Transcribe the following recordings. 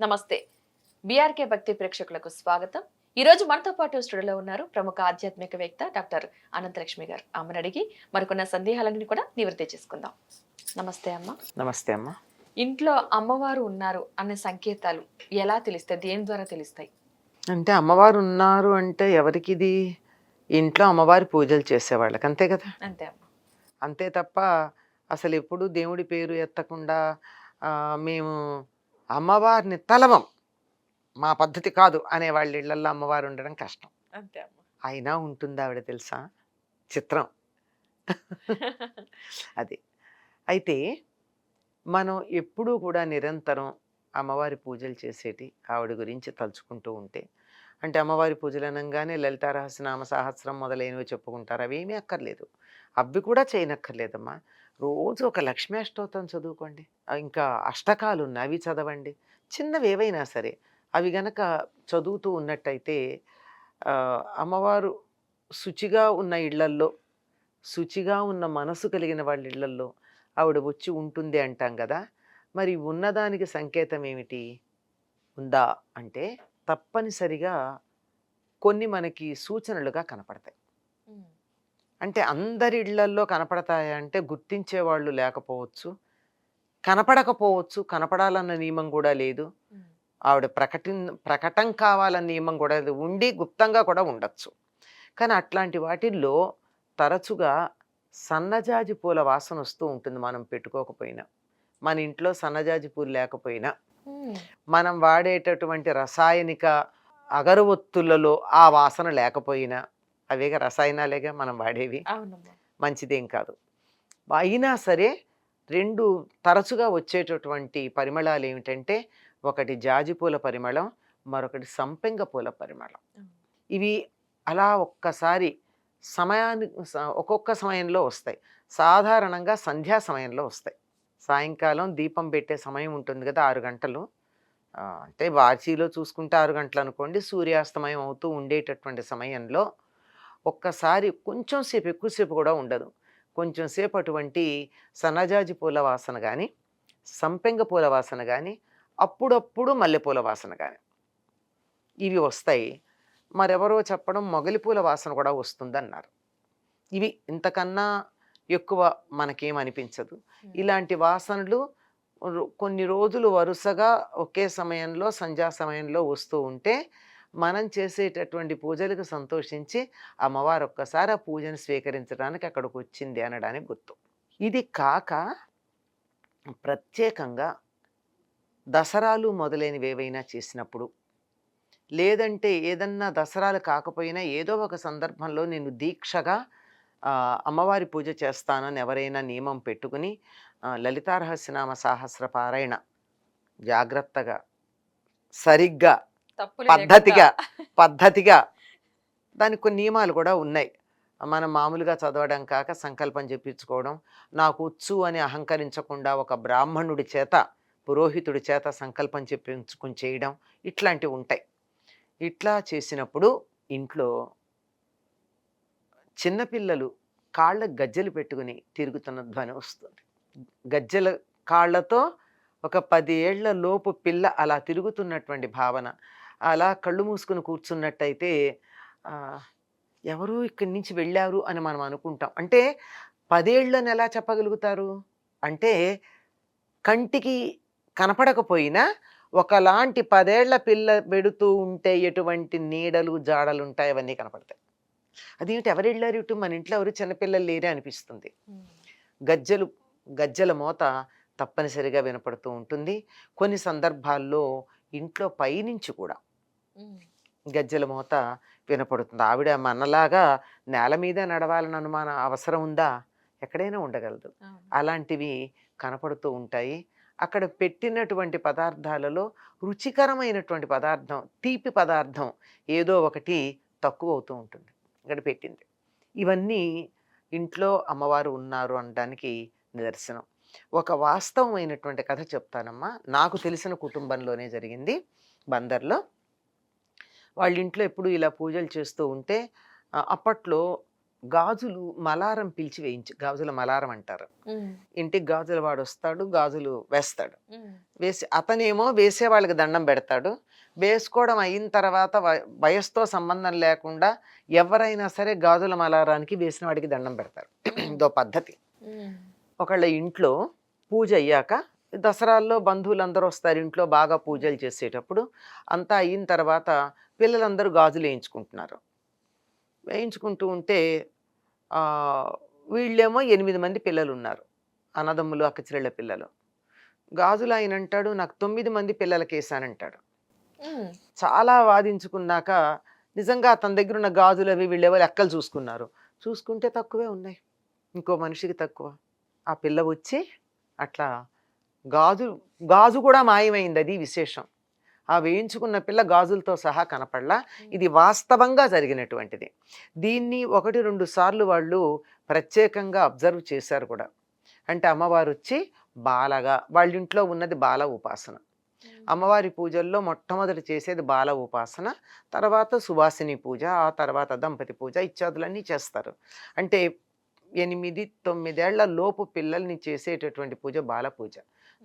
నమస్తే. బీఆర్కే భక్తి ప్రేక్షకులకు స్వాగతం. ఈ రోజు మనతో పాటు స్టూడియోలో ఉన్నారు ప్రముఖ ఆధ్యాత్మికవేత్త డాక్టర్ అనంతలక్ష్మి గారు. అమ్మని అడిగి మరికొన్న సందేహాలన్నీ కూడా నివృత్తి చేసుకుందాం. నమస్తే అమ్మ. నమస్తే అమ్మ. ఇంట్లో అమ్మవారు ఉన్నారు అనే సంకేతాలు ఎలా తెలుస్తాయి? దేని ద్వారా తెలుస్తాయి? అంటే అమ్మవారు ఉన్నారు అంటే ఎవరికిది? ఇంట్లో అమ్మవారి పూజలు చేసేవాళ్ళకి అంతే కదా. అంతే అమ్మ. అంతే తప్ప అసలు ఎప్పుడు దేవుడి పేరు ఎత్తకుండా మేము అమ్మవారిని తలవం, మా పద్ధతి కాదు అనే వాళ్ళ ఇళ్లల్లో అమ్మవారు ఉండడం కష్టం. అంతే అమ్మ. అయినా ఉంటుంది ఆవిడ, తెలుసా? చిత్రం. అది. అయితే మనం ఎప్పుడూ కూడా నిరంతరం అమ్మవారి పూజలు చేసేటి ఆవిడ గురించి తలుచుకుంటూ ఉంటే, అంటే అమ్మవారి పూజలు అనగానే లలితా రహస్యనామ సహస్రం మొదలైనవి చెప్పుకుంటారు. అవి ఏమీ అక్కర్లేదు, అవి కూడా చేయనక్కర్లేదమ్మా. రోజు ఒక లక్ష్మీ అష్టోత్తరం చదువుకోండి, ఇంకా అష్టకాలు ఉన్నాయి అవి చదవండి. చిన్నవి ఏవైనా సరే అవి గనక చదువుతూ ఉన్నట్టయితే అమ్మవారు శుచిగా ఉన్న ఇళ్లల్లో, శుచిగా ఉన్న మనసు కలిగిన వాళ్ళ ఇళ్లల్లో ఆవిడ వచ్చి ఉంటుంది అంటాం కదా. మరి ఉన్నదానికి సంకేతం ఏమిటి? ఉందా అంటే తప్పనిసరిగా కొన్ని మనకి సూచనలుగా కనపడతాయి. అంటే అందరి ఇళ్లల్లో కనపడతాయా అంటే గుర్తించేవాళ్ళు లేకపోవచ్చు, కనపడకపోవచ్చు. కనపడాలన్న నియమం కూడా లేదు. ఆవిడ ప్రకటన కావాలన్న నియమం కూడా లేదు. ఉండి గుప్తంగా కూడా ఉండొచ్చు. కానీ అట్లాంటి వాటిల్లో తరచుగా సన్నజాజి పూల వాసన వస్తూ ఉంటుంది. మనం పెట్టుకోకపోయినా, మన ఇంట్లో సన్నజాజి పూలు లేకపోయినా, మనం వాడేటటువంటి రసాయనిక అగరవత్తులలో ఆ వాసన లేకపోయినా, అవేగా రసాయనాలేగా మనం వాడేవి, మంచిదేం కాదు. అయినా సరే రెండు తరచుగా వచ్చేటటువంటి పరిమళాలు ఏమిటంటే, ఒకటి జాజిపూల పరిమళం, మరొకటి సంపెంగ పూల పరిమళం. ఇవి అలా ఒక్కసారి ఒక్కొక్క సమయంలో వస్తాయి. సాధారణంగా సంధ్యా సమయంలో వస్తాయి. సాయంకాలం దీపం పెట్టే సమయం ఉంటుంది కదా, 6 గంటలు. అంటే వాచీలో చూసుకుంటే 6 గంటలు అనుకోండి. సూర్యాస్తమయం అవుతూ ఉండేటటువంటి సమయంలో ఒక్కసారి కొంచెం సేపు, ఎక్కువసేపు కూడా ఉండదు, కొంచెం సేపు అటువంటి సన్నజాజి పూల వాసన కానీ, సంపెంగ పూల వాసన కానీ, అప్పుడప్పుడు మల్లెపూల వాసన కానీ ఇవి వస్తాయి. మరెవరో చెప్పడం మొగలిపూల వాసన కూడా వస్తుందన్నారు. ఇవి ఇంతకన్నా ఎక్కువ మనకేమనిపించదు. ఇలాంటి వాసనలు కొన్ని రోజులు వరుసగా ఒకే సమయంలో సంధ్యా సమయంలో వస్తూ ఉంటే మనం చేసేటటువంటి పూజలకు సంతోషించి అమ్మవారు ఒక్కసారి ఆ పూజను స్వీకరించడానికి అక్కడికి వచ్చింది అనడానికి గుర్తు. ఇది కాక ప్రత్యేకంగా దసరాలు మొదలైనవి ఏవైనా చేసినప్పుడు, లేదంటే ఏదన్నా దసరాలు కాకపోయినా ఏదో ఒక సందర్భంలో నేను దీక్షగా అమ్మవారి పూజ చేస్తానని ఎవరైనా నియమం పెట్టుకుని లలితా రహస్యనామ సహస్ర పారాయణ జాగ్రత్తగా, సరిగ్గా, పద్ధతిగా దానికి కొన్ని నియమాలు కూడా ఉన్నాయి. మనం మామూలుగా చదవడం కాక సంకల్పం చెప్పించుకోవడం, నాకు వచ్చు అని అహంకరించకుండా ఒక బ్రాహ్మణుడి చేత, పురోహితుడి చేత సంకల్పం చెప్పించుకుని చేయడం, ఇట్లాంటివి ఉంటాయి. ఇట్లా చేసినప్పుడు ఇంట్లో చిన్నపిల్లలు కాళ్ళ గజ్జెలు పెట్టుకుని తిరుగుతున్న ధ్వని వస్తుంది. గజ్జెల కాళ్ళతో ఒక 10 ఏళ్ల లోపు పిల్ల అలా తిరుగుతున్నటువంటి భావన. అలా కళ్ళు మూసుకుని కూర్చున్నట్టయితే ఎవరు ఇక్కడి నుంచి వెళ్ళారు అని మనం అనుకుంటాం. అంటే 10 ఏళ్ళని ఎలా చెప్పగలుగుతారు అంటే, కంటికి కనపడకపోయినా ఒకలాంటి 10 ఏళ్ల పిల్ల వెడుతూ ఉంటే ఎటువంటి నీడలు జాడలు ఉంటాయి అవన్నీ కనపడతాయి. అదేమిటి ఎవరు వెళ్ళారు ఇటు, మన ఇంట్లో ఎవరు చిన్నపిల్లలు లేరే అనిపిస్తుంది. గజ్జల మోత తప్పనిసరిగా వినపడుతూ ఉంటుంది. కొన్ని సందర్భాల్లో ఇంట్లో పైనుంచి కూడా గజ్జల మోత వినపడుతుంది. ఆవిడ మనలాగా నేల మీద నడవాలని అనుమానం అవసరం ఉందా? ఎక్కడైనా ఉండగలదు. అలాంటివి కనపడుతూ ఉంటాయి. అక్కడ పెట్టినటువంటి పదార్థాలలో రుచికరమైనటువంటి పదార్థం, తీపి పదార్థం ఏదో ఒకటి తక్కువ అవుతూ ఉంటుంది ఇక్కడ పెట్టింది. ఇవన్నీ ఇంట్లో అమ్మవారు ఉన్నారు అనడానికి నిదర్శనం. ఒక వాస్తవమైనటువంటి కథ చెప్తానమ్మా. నాకు తెలిసిన కుటుంబంలోనే జరిగింది. బందర్లో వాళ్ళ ఇంట్లో ఎప్పుడు ఇలా పూజలు చేస్తూ ఉంటే, అప్పట్లో గాజులు మలారం పిలిచి గాజుల మలారం అంటారు. ఇంటికి గాజుల వాడు వస్తాడు, గాజులు వేస్తాడు. అతనేమో వేసే వాళ్ళకి దండం పెడతాడు. వేసుకోవడం అయిన తర్వాత వయసుతో సంబంధం లేకుండా ఎవరైనా సరే గాజుల మలారానికి వేసిన వాడికి దండం పెడతారు. ఇదో పద్ధతి. ఒకళ్ళ ఇంట్లో పూజ అయ్యాక దసరాల్లో బంధువులందరూ వస్తారు, ఇంట్లో బాగా పూజలు చేసేటప్పుడు. అంతా అయిన తర్వాత పిల్లలందరూ గాజులు వేయించుకుంటున్నారు. వేయించుకుంటూ ఉంటే వీళ్ళేమో 8 మంది పిల్లలు ఉన్నారు, అన్నదమ్ములు అక్కచెల్లెళ్ళ పిల్లలు. గాజులు ఆయన అంటాడు, నాకు 9 మంది పిల్లలకి వేసానంటాడు. చాలా వాదించుకున్నాక నిజంగా తన దగ్గర ఉన్న గాజులు అవి వీళ్ళేవో లెక్కలు చూసుకున్నారు. చూసుకుంటే తక్కువే ఉన్నాయి, ఇంకో మనిషికి తక్కువ. ఆ పిల్ల వచ్చి అట్లా గాజు కూడా మాయమైంది. అది విశేషం. ఆ వేయించుకున్న పిల్ల గాజులతో సహా కనపడలా. ఇది వాస్తవంగా జరిగినటువంటిది. దీన్ని 1-2 సార్లు వాళ్ళు ప్రత్యేకంగా అబ్జర్వ్ చేశారు కూడా. అంటే అమ్మవారు వచ్చి బాలగా, వాళ్ళ ఇంట్లో ఉన్నది బాల ఉపాసన. అమ్మవారి పూజల్లో మొట్టమొదటి చేసేది బాల ఉపాసన, తర్వాత సువాసిని పూజ, ఆ తర్వాత దంపతి పూజ ఇత్యాదులన్నీ చేస్తారు. అంటే 8-9 ఏళ్ల లోపు పిల్లల్ని చేసేటటువంటి పూజ బాల పూజ.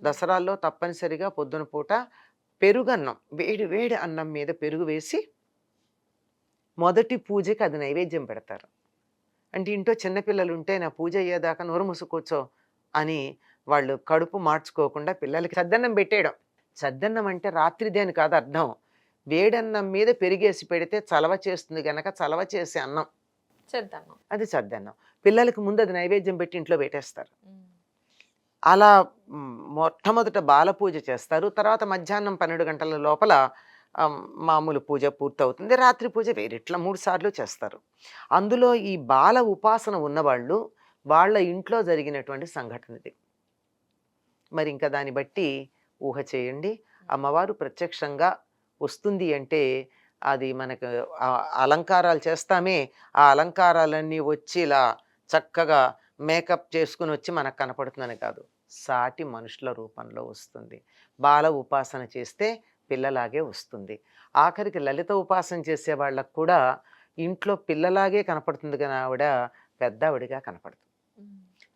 దసరాల్లో తప్పనిసరిగా పొద్దున పూట పెరుగన్నం, వేడి వేడి అన్నం మీద పెరుగు వేసి మొదటి పూజకి అది నైవేద్యం పెడతారు. అంటే ఇంట్లో చిన్నపిల్లలు ఉంటే నా పూజ అయ్యేదాకా నోరు మూసుకోవచ్చో అని వాళ్ళు కడుపు మార్చుకోకుండా పిల్లలకి సద్దన్నం పెట్టేయడం. సద్దన్నం అంటే రాత్రిదే అని కాదు అర్థం. వేడన్నం మీద పెరిగేసి పెడితే చలవ చేస్తుంది గనక చలవ చేసే అన్నం అది సద్దన్నం. పిల్లలకి ముందు అది నైవేద్యం పెట్టి ఇంట్లో పెట్టేస్తారు. అలా మొట్టమొదట బాల పూజ చేస్తారు. తర్వాత మధ్యాహ్నం 12 గంటల లోపల మామూలు పూజ పూర్తవుతుంది. రాత్రి పూజ వేరే, ఇట్లా 3 సార్లు చేస్తారు. అందులో ఈ బాల ఉపాసన ఉన్నవాళ్ళు వాళ్ళ ఇంట్లో జరిగినటువంటి సంఘటన ఇది. మరి ఇంకా దాన్ని బట్టి ఊహ చేయండి. అమ్మవారు ప్రత్యక్షంగా వస్తుంది అంటే అది మనకు అలంకారాలు చేస్తామే, ఆ అలంకారాలన్నీ వచ్చి ఇలా చక్కగా మేకప్ చేసుకుని వచ్చి మనకు కనపడుతుందని కాదు, సాటి మనుషుల రూపంలో వస్తుంది. బాల ఉపాసన చేస్తే పిల్లలాగే వస్తుంది. ఆఖరికి లలిత ఉపాసన చేసే వాళ్ళకు కూడా ఇంట్లో పిల్లలాగే కనపడుతుంది, కానీ ఆవిడ పెద్ద ఆవిడిగా కనపడుతుంది.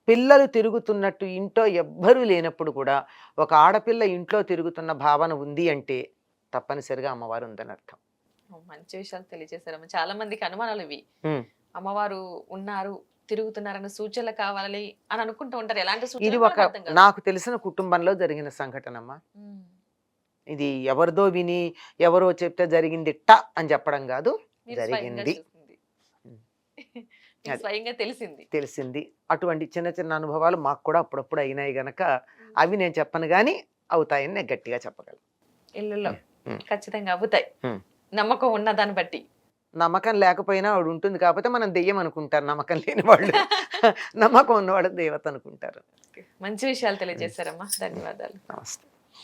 పిల్లలు తిరుగుతున్నట్టు ఇంట్లో ఎవ్వరూ లేనప్పుడు కూడా ఒక ఆడపిల్ల ఇంట్లో తిరుగుతున్న భావన ఉంది అంటే తప్పనిసరిగా అమ్మవారు ఉందని అర్థం. మంచి విషయాలు తెలియజేశారమ్మ. చాలా మందికి అనుమానాలు ఇవి, అమ్మవారు ఉన్నారు తిరుగుతున్నారన్న సూచనలు కావాలి అని అనుకుంటూ ఉంటారు. ఎలాంటి సూచనలు? ఇది ఒక నాకు తెలిసిన కుటుంబంలో జరిగిన సంఘటనమ్మా. ఇది ఎవరిదో విని ఎవరో చెప్తే జరిగింది అని చెప్పడం కాదు, జరిగింది, స్వయంగా తెలిసింది. అటువంటి చిన్న చిన్న అనుభవాలు మాకు కూడా అప్పుడప్పుడు అయినాయి గనక అవి నేను చెప్పను కానీ అవుతాయని నేను గట్టిగా చెప్పగలను. ఇళ్ళలో ఖచ్చితంగా అవుతాయి, నమ్మకం ఉన్న దాన్ని బట్టి. నమ్మకం లేకపోయినా ఆవిడ ఉంటుంది, కాకపోతే మనం దెయ్యం అనుకుంటారు. నమ్మకం లేని వాళ్ళు నమ్మకం ఉన్నవాడు దేవత అనుకుంటారు. మంచి విషయాలు తెలియజేశారమ్మా, ధన్యవాదాలు. నమస్తే.